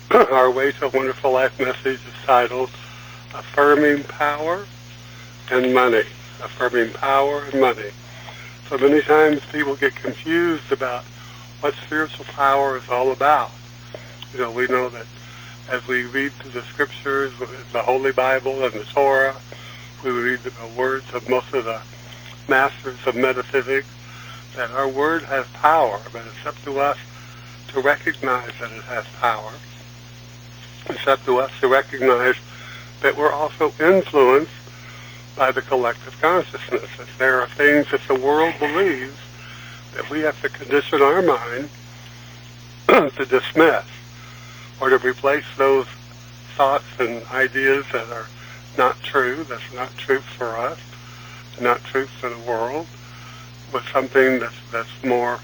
Our Way to a Wonderful Life message is titled Affirming Power and Money. Affirming Power and Money. So many times people get confused about what spiritual power is all about. We know that as we read through the scriptures, the Holy Bible and the Torah, we read the words of most of the masters of metaphysics, that our word has power, but it's up to us to recognize that it has power. It's up to us to recognize that we're also influenced by the collective consciousness. That there are things that the world believes that we have to condition our mind to dismiss, or to replace those thoughts and ideas that are not true, that's not truth for us, not truth for the world, with something that's more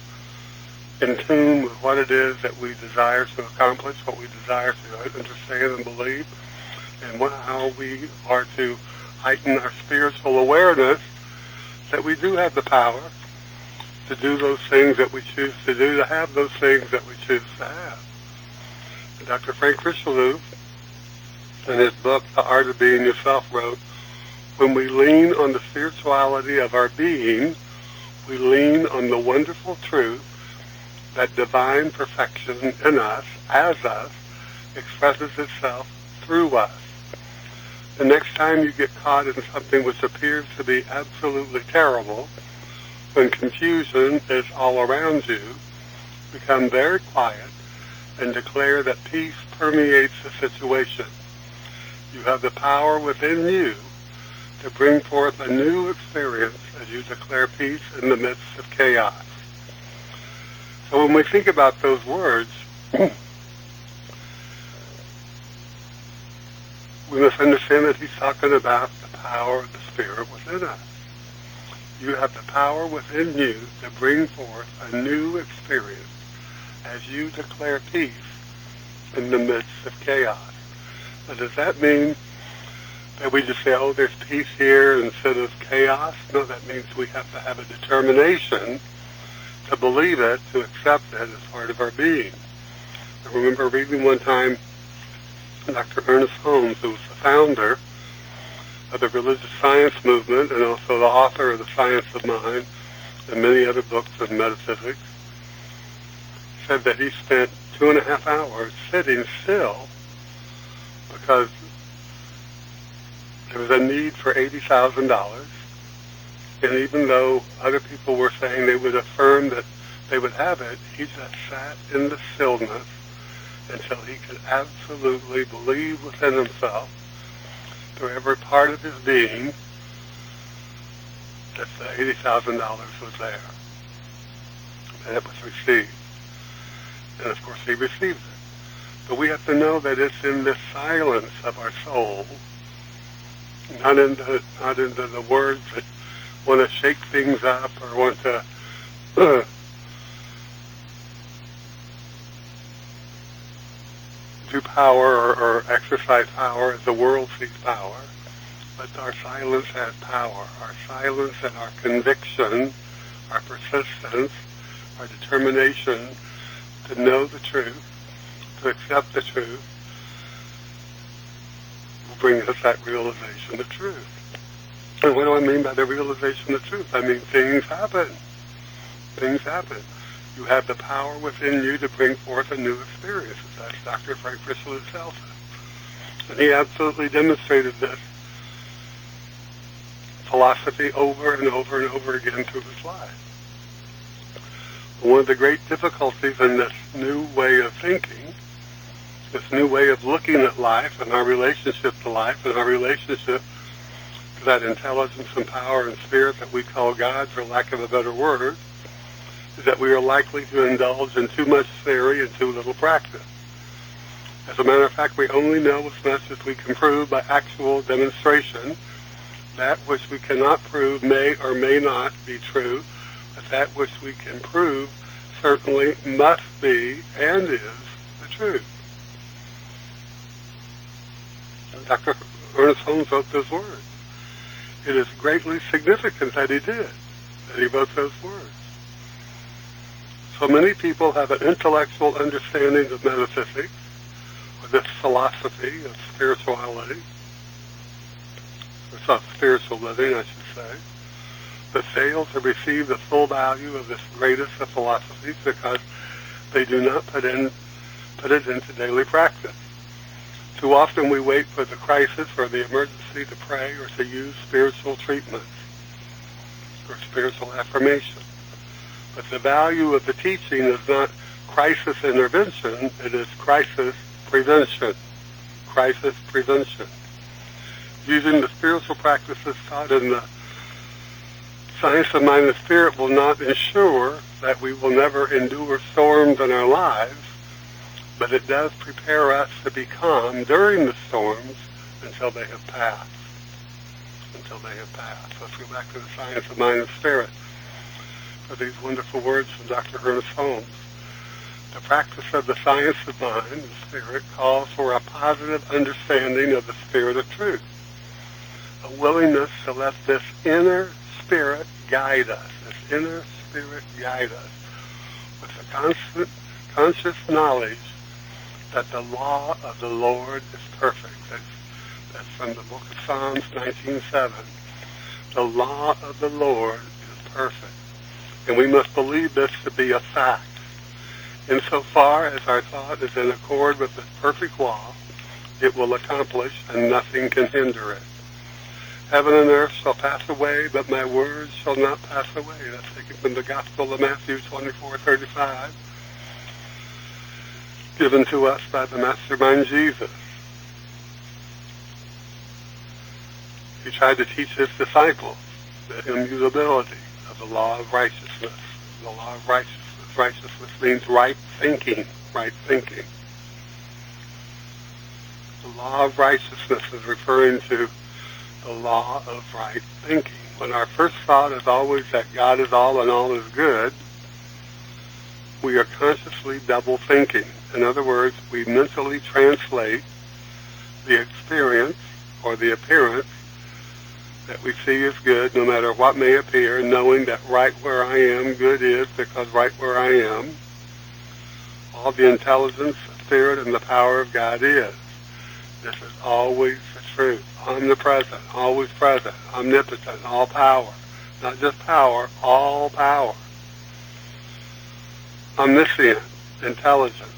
in tune with what it is that we desire to accomplish, what we desire to understand and believe, and how we are to heighten our spiritual awareness that we do have the power to do those things that we choose to do, to have those things that we choose to have. Dr. Frank Richelieu, in his book, The Art of Being Yourself, wrote, when we lean on the spirituality of our being, we lean on the wonderful truth that divine perfection in us, as us, expresses itself through us. The next time you get caught in something which appears to be absolutely terrible, when confusion is all around you, become very quiet and declare that peace permeates the situation. You have the power within you to bring forth a new experience as you declare peace in the midst of chaos. So when we think about those words, we must understand that he's talking about the power of the Spirit within us. You have the power within you to bring forth a new experience as you declare peace in the midst of chaos. Now, does that mean that we just say, oh, there's peace here instead of chaos? No, that means we have to have a determination to believe it, to accept it as part of our being. I remember reading one time Dr. Ernest Holmes, who was the founder of the religious science movement and also the author of The Science of Mind and many other books on metaphysics, said that he spent 2.5 hours sitting still because there was a need for $80,000, and even though other people were saying they would affirm that they would have it, he just sat in the stillness until he could absolutely believe within himself, through every part of his being, that the $80,000 was there, and it was received. And of course he received it. But we have to know that it's in the silence of our soul, not in the words that want to shake things up or want to do power or exercise power as the world sees power. But our silence has power. Our silence and our conviction, our persistence, our determination to know the truth, to accept the truth, will bring us that realization of truth. And what do I mean by the realization of truth? I mean things happen. Things happen. You have the power within you to bring forth a new experience. That's Dr. Frank Richelieu himself. And he absolutely demonstrated this philosophy over and over and over again through his life. One of the great difficulties in this new way of thinking, this new way of looking at life and our relationship to life and our relationship to that intelligence and power and spirit that we call God, for lack of a better word, is that we are likely to indulge in too much theory and too little practice. As a matter of fact, we only know as much as we can prove by actual demonstration. That which we cannot prove may or may not be true, but that which we can prove certainly must be and is the truth. And Dr. Ernest Holmes wrote those words. It is greatly significant that he did, that he wrote those words. So many people have an intellectual understanding of metaphysics, or this philosophy of spirituality, or spiritual living, I should say, that fail to receive the full value of this greatest of philosophies because they do not put it into daily practice. Too often we wait for the crisis or the emergency to pray or to use spiritual treatments or spiritual affirmation. But the value of the teaching is not crisis intervention, it is crisis prevention. Crisis prevention. Using the spiritual practices taught in the Science of Mind and Spirit will not ensure that we will never endure storms in our lives, but it does prepare us to be calm during the storms until they have passed. Until they have passed. Let's go back to the Science of Mind and Spirit for these wonderful words from Dr. Ernest Holmes. The practice of the science of mind and spirit calls for a positive understanding of the spirit of truth, a willingness to let this inner spirit guide us, this inner spirit guide us with the constant, conscious knowledge that the law of the Lord is perfect. That's from the book of Psalms 19:7. The law of the Lord is perfect. And we must believe this to be a fact. Insofar as our thought is in accord with this perfect law, it will accomplish and nothing can hinder it. Heaven and earth shall pass away, but my words shall not pass away. That's taken from the Gospel of Matthew 24:35, given to us by the Mastermind Jesus. He tried to teach his disciples the immutability of the law of righteousness. The law of righteousness. Righteousness means right thinking. Right thinking. The law of righteousness is referring to the law of right thinking. When our first thought is always that God is all and all is good, we are consciously double thinking. In other words, we mentally translate the experience or the appearance that we see as good, no matter what may appear, knowing that right where I am, good is, because right where I am, all the intelligence, the spirit, and the power of God is. This is always the truth. Omnipresent, always present, omnipotent, all power. Not just power, all power. Omniscient, intelligence.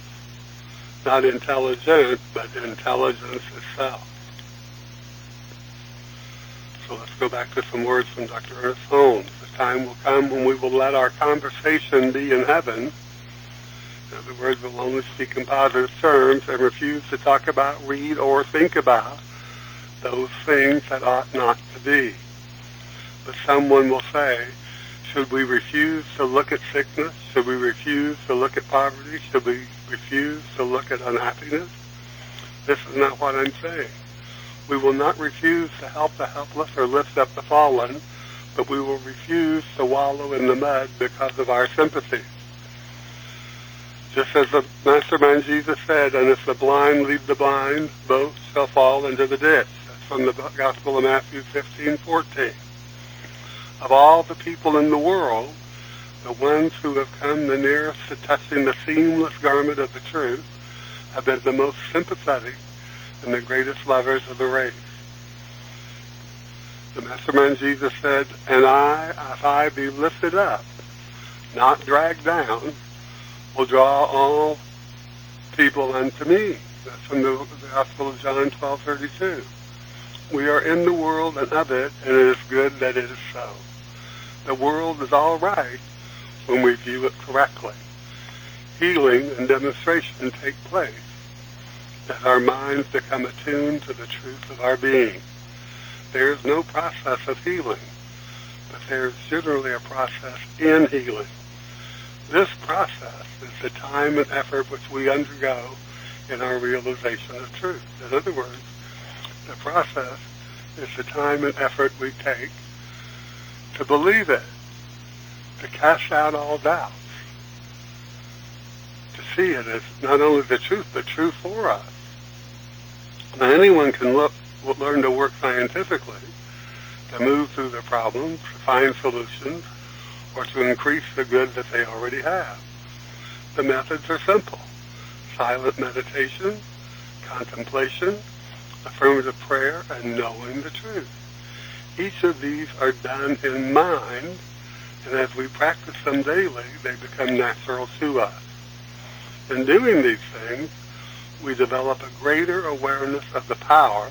Not intelligent, but intelligence itself. So let's go back to some words from Dr. Ernest Holmes. The time will come when we will let our conversation be in heaven. In other words, we'll only speak in positive terms and refuse to talk about, read, or think about those things that ought not to be. But someone will say, should we refuse to look at sickness? Should we refuse to look at poverty? Should we refuse to look at unhappiness? This is not what I'm saying. We will not refuse to help the helpless or lift up the fallen, but we will refuse to wallow in the mud because of our sympathies. Just as the Mastermind Jesus said, and if the blind lead the blind, both shall fall into the ditch. That's from the Gospel of Matthew 15:14. Of all the people in the world, the ones who have come the nearest to touching the seamless garment of the truth have been the most sympathetic and the greatest lovers of the race. The Mastermind Jesus said, and I, if I be lifted up, not dragged down, will draw all people unto me. That's from the Gospel of John 12:32. We are in the world and of it, and it is good that it is so. The world is all right when we view it correctly. Healing and demonstration take place as our minds become attuned to the truth of our being. There is no process of healing, but there is generally a process in healing. This process is the time and effort which we undergo in our realization of truth. In other words, the process is the time and effort we take to believe it, to cast out all doubts, to see it as not only the truth, but true for us. Now, anyone can learn to work scientifically, to move through their problems, to find solutions, or to increase the good that they already have. The methods are simple. Silent meditation, contemplation, affirmative prayer, and knowing the truth. Each of these are done in mind, and as we practice them daily, they become natural to us. In doing these things, we develop a greater awareness of the power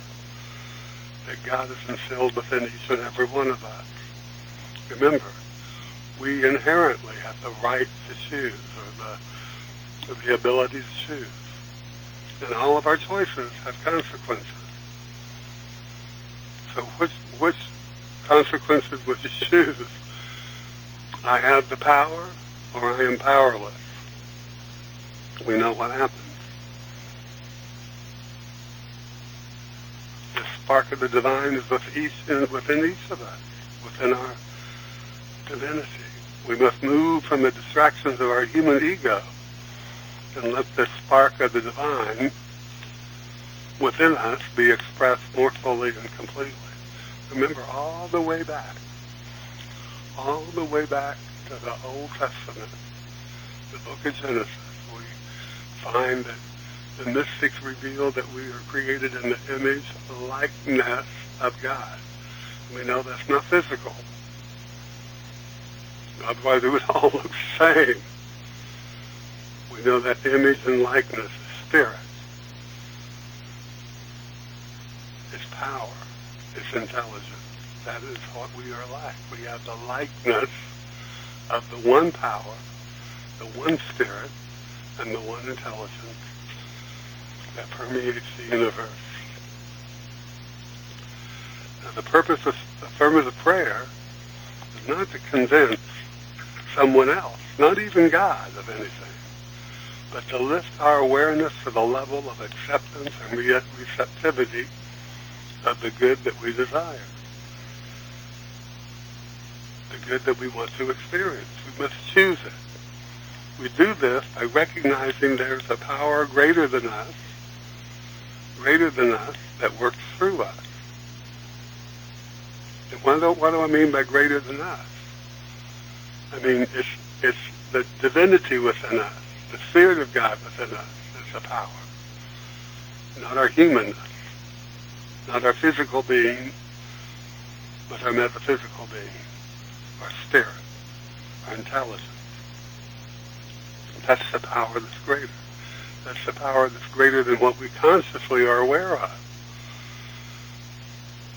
that God has instilled within each and every one of us. Remember, we inherently have the right to choose, or the ability to choose. And all of our choices have consequences. So which consequences would you choose? I have the power, or I am powerless. We know what happens. The spark of the divine is within each of us, within our divinity. We must move from the distractions of our human ego and let the spark of the divine within us be expressed more fully and completely. Remember, all the way back to the Old Testament, the book of Genesis, we find that the mystics reveal that we are created in the image, likeness of God. We know that's not physical. Otherwise it would all look the same. We know that image and likeness is spirit. It's power. It's intelligence. That is what we are like. We have the likeness of the one power, the one spirit, and the one intelligence that permeates the universe. Now, the purpose of affirmative prayer is not to convince someone else, not even God, of anything, but to lift our awareness to the level of acceptance and receptivity of the good that we desire, the good that we want to experience. We must choose it. We do this by recognizing there's a power greater than us that works through us. And what do I mean by greater than us? I mean, it's the divinity within us, the Spirit of God within us is the power, not our humanness, not our physical being, but our metaphysical being, our spirit, our intelligence. That's the power that's greater. That's the power that's greater than what we consciously are aware of.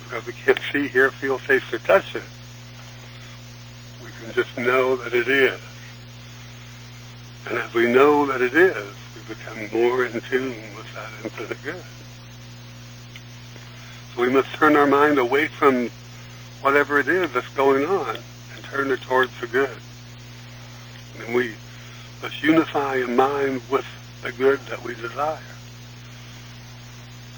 Because we can't see, hear, feel, taste, or touch it. We can just know that it is. And as we know that it is, we become more in tune with that infinite good. So we must turn our mind away from whatever it is that's going on and turn it towards the good. And we must unify in mind with the good that we desire.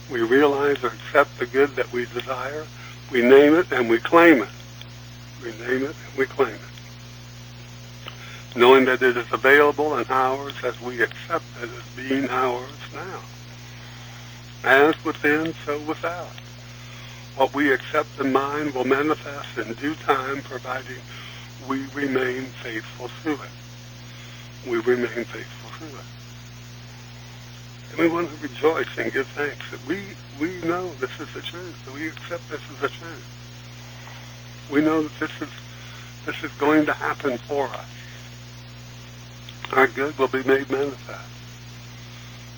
We realize or accept the good that we desire. We name it and we claim it. We name it and we claim it. Knowing that it is available and ours as we accept it as being ours now. As within, so without. What we accept in mind will manifest in due time, providing we remain faithful to it. We remain faithful to it. And we want to rejoice and give thanks that we know this is the truth, that we accept this as the truth. We know that this is going to happen for us. Our good will be made manifest.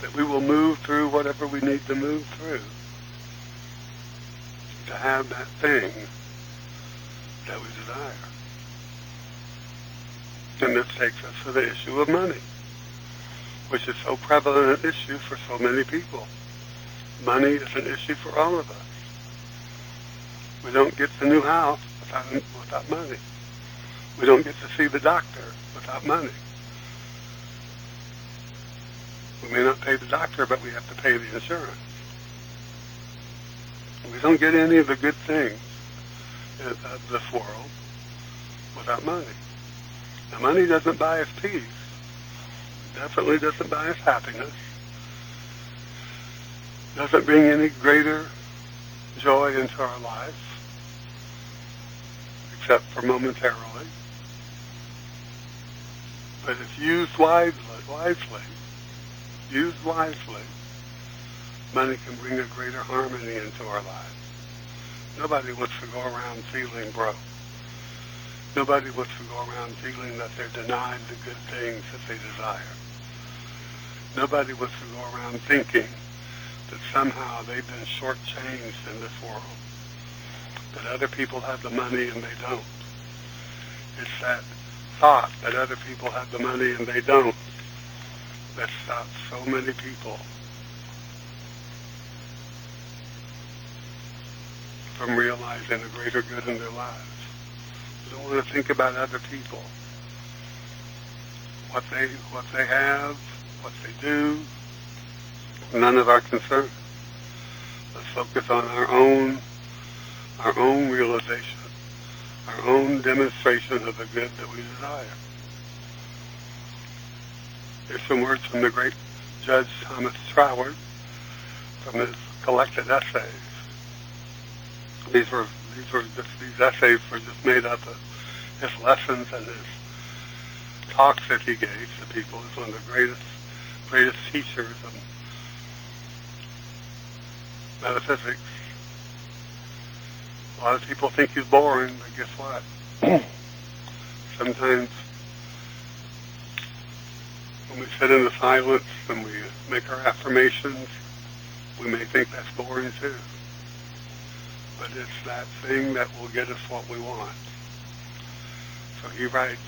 That we will move through whatever we need to move through to have that thing that we desire. And this takes us to the issue of money, which is so prevalent an issue for so many people. Money is an issue for all of us. We don't get the new house without money. We don't get to see the doctor without money. We may not pay the doctor, but we have to pay the insurance. We don't get any of the good things of this world without money. Now, money doesn't buy us peace. Definitely doesn't buy us happiness. Doesn't bring any greater joy into our lives, except for momentarily. But if used wisely, money can bring a greater harmony into our lives. Nobody wants to go around feeling broke. Nobody wants to go around feeling that they're denied the good things that they desire. Nobody wants to go around thinking that somehow they've been shortchanged in this world, that other people have the money and they don't. It's that thought that other people have the money and they don't that stops so many people from realizing a greater good in their lives. We don't want to think about other people, what they have, what they do. None of our concern. Let's focus on our own realization, our own demonstration of the good that we desire. Here's some words from the great Judge Thomas Troward from his collected essays. These essays were just made up of his lessons and his talks that he gave to people. He's one of the greatest teachers of metaphysics. A lot of people think he's boring, but guess what? Sometimes when we sit in the silence and we make our affirmations, we may think that's boring too. But it's that thing that will get us what we want. So he writes,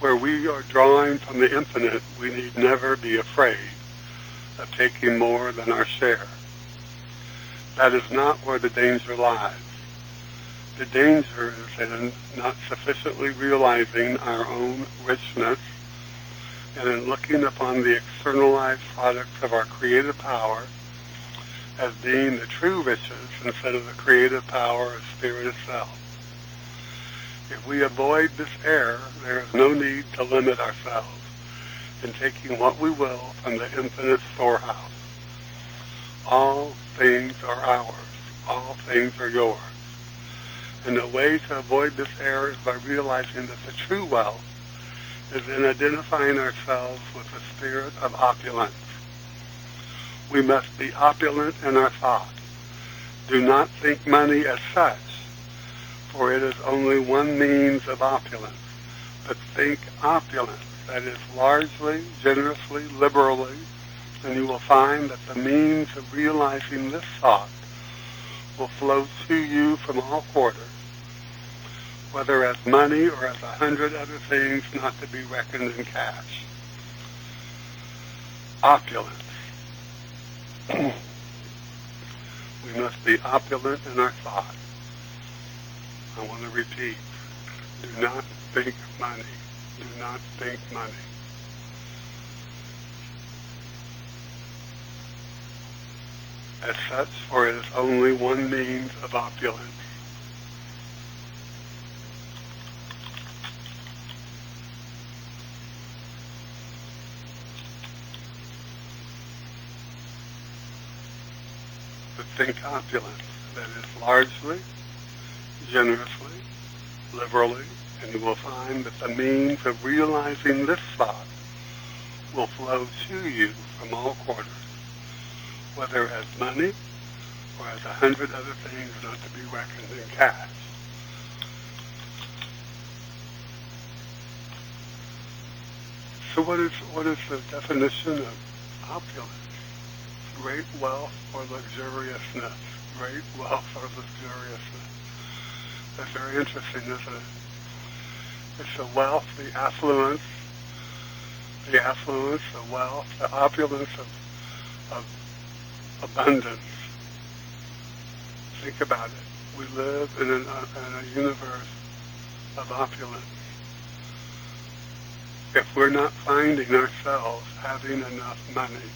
where we are drawing from the infinite, we need never be afraid of taking more than our share. That is not where the danger lies. The danger is in not sufficiently realizing our own richness and in looking upon the externalized products of our creative power as being the true riches instead of the creative power of spirit itself. If we avoid this error, there is no need to limit ourselves in taking what we will from the infinite storehouse. All things are ours. All things are yours. And the way to avoid this error is by realizing that the true wealth is in identifying ourselves with the spirit of opulence. We must be opulent in our thought. Do not think money as such, for it is only one means of opulence. But think opulence, that is largely, generously, liberally, and you will find that the means of realizing this thought will flow to you from all quarters, whether as money or as 100 other things not to be reckoned in cash. Opulence. We must be opulent in our thought. I want to repeat, do not think money. Do not think money. As such, for it is only one means of opulence. But think opulence, that is largely, generously, liberally, and you will find that the means of realizing this thought will flow to you from all quarters, whether as money or as 100 other things not to be reckoned in cash. So what is the definition of opulence? Great wealth or luxuriousness. Great wealth or luxuriousness. That's very interesting, isn't it? It's the wealth, the affluence, the wealth, the opulence of abundance. Think about it. We live in a universe of opulence. If we're not finding ourselves having enough money,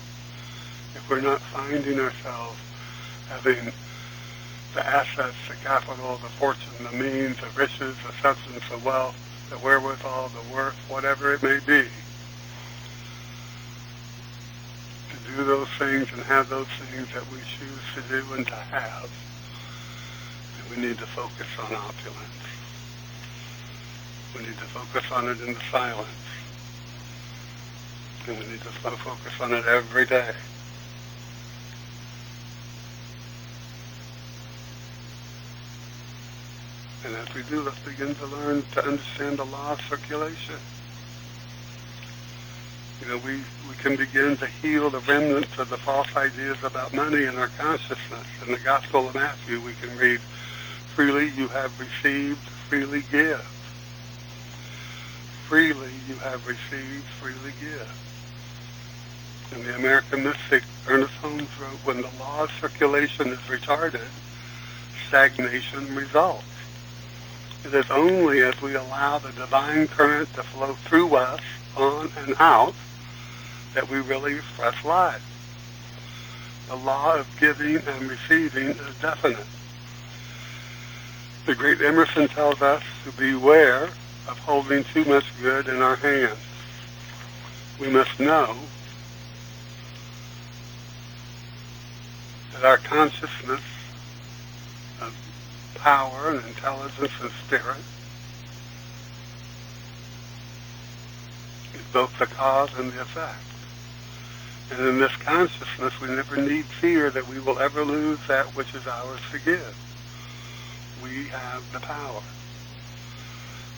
if we're not finding ourselves having the assets, the capital, the fortune, the means, the riches, the substance, the wealth, the wherewithal, the worth, whatever it may be, to do those things and have those things that we choose to do and to have, then we need to focus on opulence. We need to focus on it in the silence. And we need to focus on it every day. And as we do, let's begin to learn to understand the law of circulation. We can begin to heal the remnants of the false ideas about money in our consciousness. In the Gospel of Matthew, we can read, freely you have received, freely give. Freely you have received, freely give. And the American mystic Ernest Holmes wrote, when the law of circulation is retarded, stagnation results. It is only as we allow the divine current to flow through us, on and out, that we really express life. The law of giving and receiving is definite. The great Emerson tells us to beware of holding too much good in our hands. We must know that our consciousness of power and intelligence and spirit is both the cause and the effect. And in this consciousness, we never need fear that we will ever lose that which is ours to give. We have the power.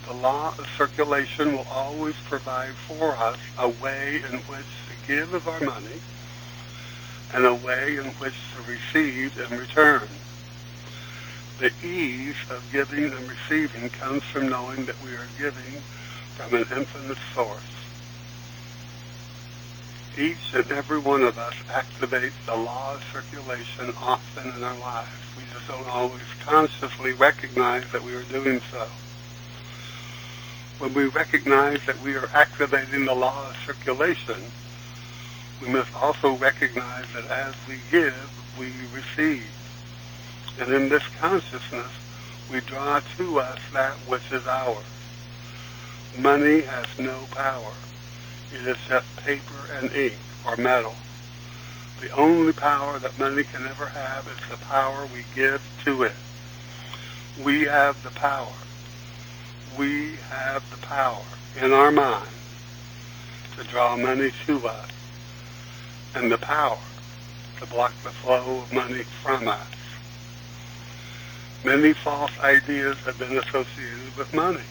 The law of circulation will always provide for us a way in which to give of our money and a way in which to receive in return. The ease of giving and receiving comes from knowing that we are giving from an infinite source. Each and every one of us activates the law of circulation often in our lives. We just don't always consciously recognize that we are doing so. When we recognize that we are activating the law of circulation, we must also recognize that as we give, we receive. And in this consciousness, we draw to us that which is ours. Money has no power. It is just paper and ink or metal. The only power that money can ever have is the power we give to it. We have the power. We have the power in our mind to draw money to us and the power to block the flow of money from us. Many false ideas have been associated with money.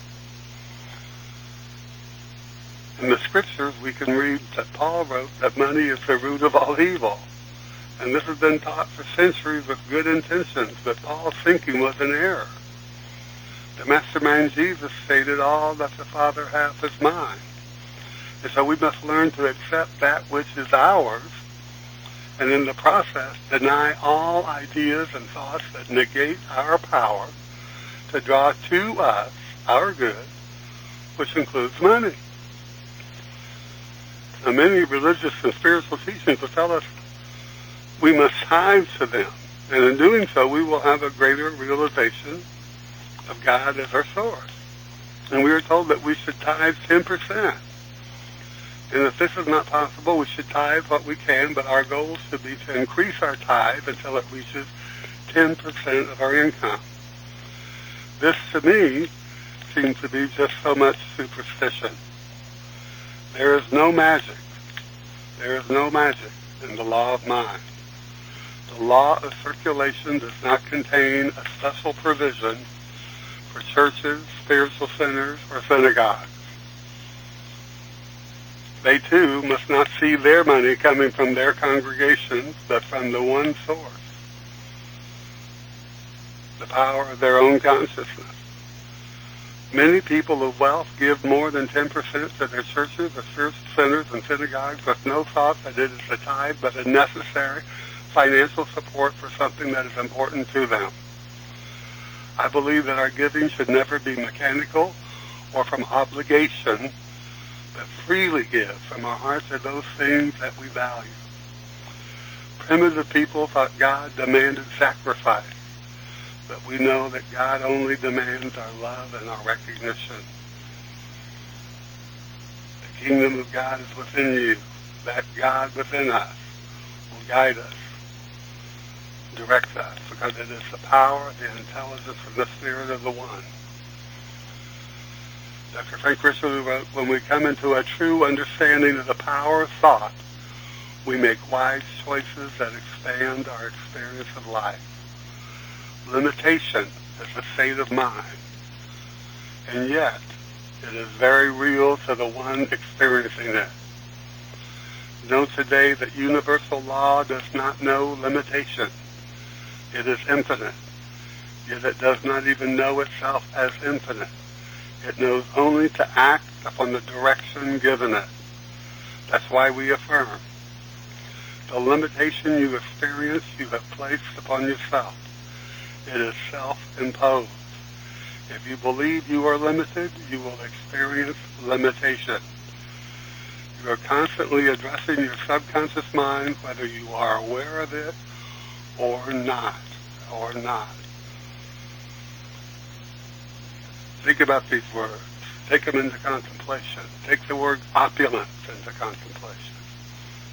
In the scriptures, we can read that Paul wrote that money is the root of all evil. And this has been taught for centuries with good intentions, but Paul's thinking was an error. The mastermind Jesus stated, all that the Father hath is mine. And so we must learn to accept that which is ours, and in the process deny all ideas and thoughts that negate our power to draw to us our good, which includes money. Now, many religious and spiritual teachings will tell us we must tithe to them, and in doing so we will have a greater realization of God as our source. And we are told that we should tithe 10%. And if this is not possible, we should tithe what we can, but our goal should be to increase our tithe until it reaches 10% of our income. This, to me, seems to be just so much superstition. There is no magic. There is no magic in the law of mind. The law of circulation does not contain a special provision for churches, spiritual centers, or synagogues. They too must not see their money coming from their congregations, but from the one source, the power of their own consciousness. Many people of wealth give more than 10% to their churches or spiritual centers and synagogues with no thought that it is a tithe, but a necessary financial support for something that is important to them. I believe that our giving should never be mechanical or from obligation, but freely give from our hearts to those things that we value. Primitive people thought God demanded sacrifice, but we know that God only demands our love and our recognition. The kingdom of God is within you. That God within us will guide us, direct us, because it is the power, the intelligence, and the spirit of the one. Dr. Frank Richard wrote, when we come into a true understanding of the power of thought, we make wise choices that expand our experience of life. Limitation is a state of mind. and yet it is very real to the one experiencing it. Know today that universal law does not know limitation. It is infinite, yet it does not even know itself as infinite. It knows only to act upon the direction given it. That's why we affirm. The limitation you experience, you have placed upon yourself. It is self-imposed. If you believe you are limited, you will experience limitation. You are constantly addressing your subconscious mind, whether you are aware of it or not. Think about these words. Take them into contemplation. Take the word opulence into contemplation.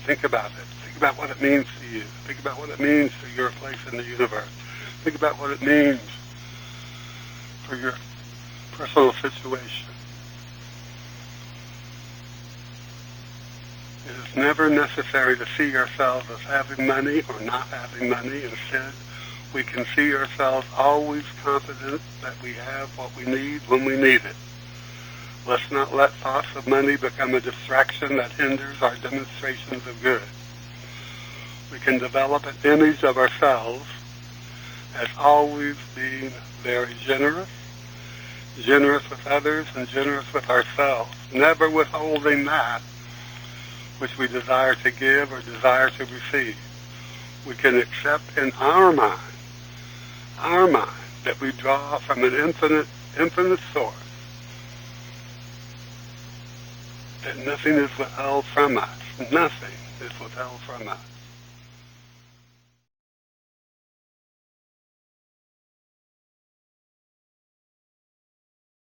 Think about it. Think about what it means to you. Think about what it means to your place in the universe. Think about what it means for your personal situation. It is never necessary to see ourselves as having money or not having money. Instead, we can see ourselves always confident that we have what we need when we need it. Let's not let thoughts of money become a distraction that hinders our demonstrations of good. We can develop an image of ourselves as always being very generous with others and generous with ourselves, never withholding that which we desire to give or desire to receive. We can accept in our mind, that we draw from an infinite source, that nothing is withheld from us. Nothing is withheld from us.